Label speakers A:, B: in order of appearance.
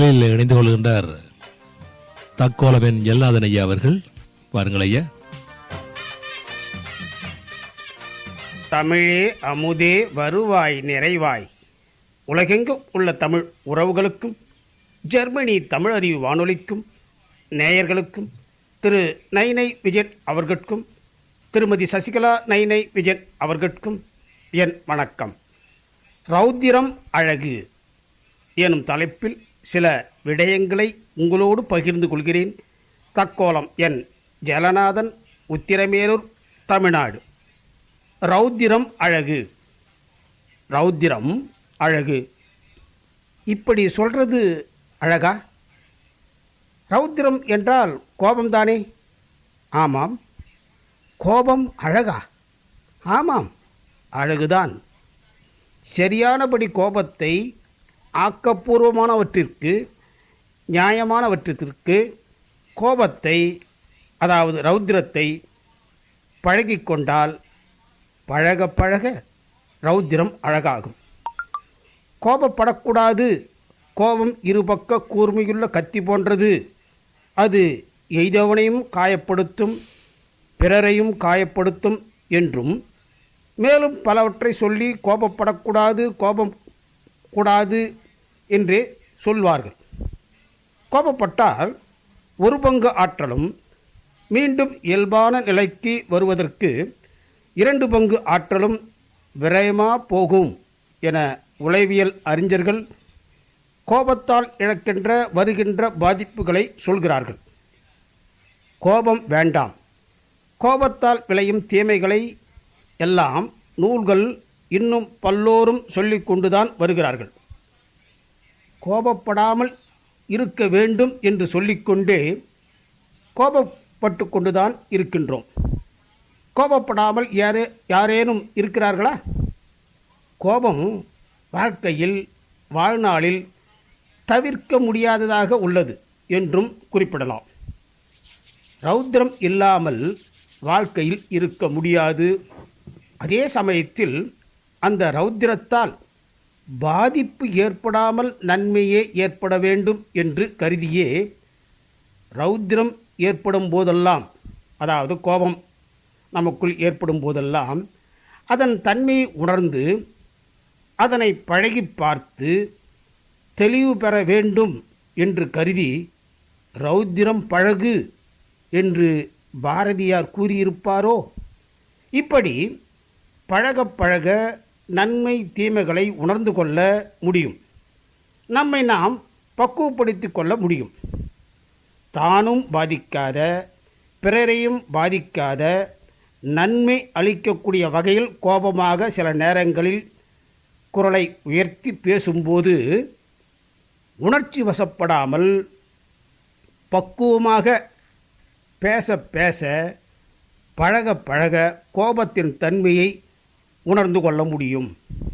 A: முதலில் இணைந்து கொள்கின்றார் தக்கோலவன் எல்லாதன் ஐயா அவர்கள். பாருங்கள் ஐயா.
B: தமிழே அமுதே வருவாய் நிறைவாய். உலகெங்கும் உள்ள தமிழ் உறவுகளுக்கும் ஜெர்மனி தமிழறிவு வானொலிக்கும் நேயர்களுக்கும் திரு நைனை விஜயன் அவர்களுக்கும் திருமதி சசிகலா நைனை விஜயன் அவர்களுக்கும் என் வணக்கம். ரௌத்திரம் அழகு எனும் தலைப்பில் சில விடயங்களை உங்களோடு பகிர்ந்து கொள்கிறேன். தக்கோலம் என் ஜலநாதன், உத்திரமேரூர், தமிழ்நாடு. ரௌத்திரம் அழகு. ரௌத்திரம் அழகு இப்படி சொல்றது அழகா? ரௌத்திரம் என்றால் கோபம்தானே? ஆமாம். கோபம் அழகா? ஆமாம், அழகுதான். சரியானபடி கோபத்தை ஆக்கப்பூர்வமானவற்றிற்கு, நியாயமானவற்றிற்கு கோபத்தை, அதாவது ரௌத்திரத்தை பழகிக்கொண்டால் பழக பழக ரௌத்திரம் அழகாகும். கோபப்படக்கூடாது. கோபம் இருபக்க கூர்மையுள்ள கத்தி போன்றது. அது எய்தவனையும் காயப்படுத்தும், பிறரையும் காயப்படுத்தும் என்றும் மேலும் பலவற்றை சொல்லி கோபப்படக்கூடாது, கோபம் கூடாது என்றே சொல்வார்கள். கோபப்பட்டால் ஒரு பங்கு ஆற்றலும் மீண்டும் இயல்பான நிலைக்கு வருவதற்கு 2 பங்கு ஆற்றலும் விரயமா போகும் என உளவியல் அறிஞர்கள் கோபத்தால் இழக்கின்ற வருகின்ற பாதிப்புகளை சொல்கிறார்கள். கோபம் வேண்டாம். கோபத்தால் விளையும் தீமைகளை எல்லாம் நூல்கள் இன்னும் பல்லோரும் சொல்லிக் கொண்டுதான் வருகிறார்கள். கோபப்படாமல் இருக்க வேண்டும் என்று சொல்லிக்கொண்டே கோபப்பட்டு கொண்டுதான் இருக்கின்றோம். கோபப்படாமல் யாரேனும் இருக்கிறார்களா? கோபம் வாழ்க்கையில், வாழ்நாளில் தவிர்க்க முடியாததாக உள்ளது என்றும் குறிப்பிடலாம். ரௌத்திரம் இல்லாமல் வாழ்க்கையில் இருக்க முடியாது. அதே சமயத்தில் அந்த ரௌத்திரத்தால் பாதிப்பு ஏற்படாமல் நன்மையே ஏற்பட வேண்டும் என்று கருதியே ரௌத்திரம் ஏற்படும் போதெல்லாம், அதாவது கோபம் நமக்குள் ஏற்படும் போதெல்லாம் அதன் தன்மையை உணர்ந்து அதனை பழகி பார்த்து தெளிவு பெற வேண்டும் என்று கருதி ரௌத்திரம் பழகு என்று பாரதியார் கூறியிருப்பாரோ? இப்படி பழக பழக நன்மை தீமைகளை உணர்ந்து கொள்ள முடியும். நம்மை நாம் பக்குவப்படுத்தி கொள்ள முடியும். தானும் பாதிக்காத, பிறரையும் பாதிக்காத, நன்மை அளிக்கக்கூடிய வகையில் கோபமாக சில நேரங்களில் குரலை உயர்த்தி பேசும்போது உணர்ச்சி வசப்படாமல் பக்குவமாக பேச பேச, பழக பழக கோபத்தின் தன்மையை உணர்ந்து கொள்ள முடியும்.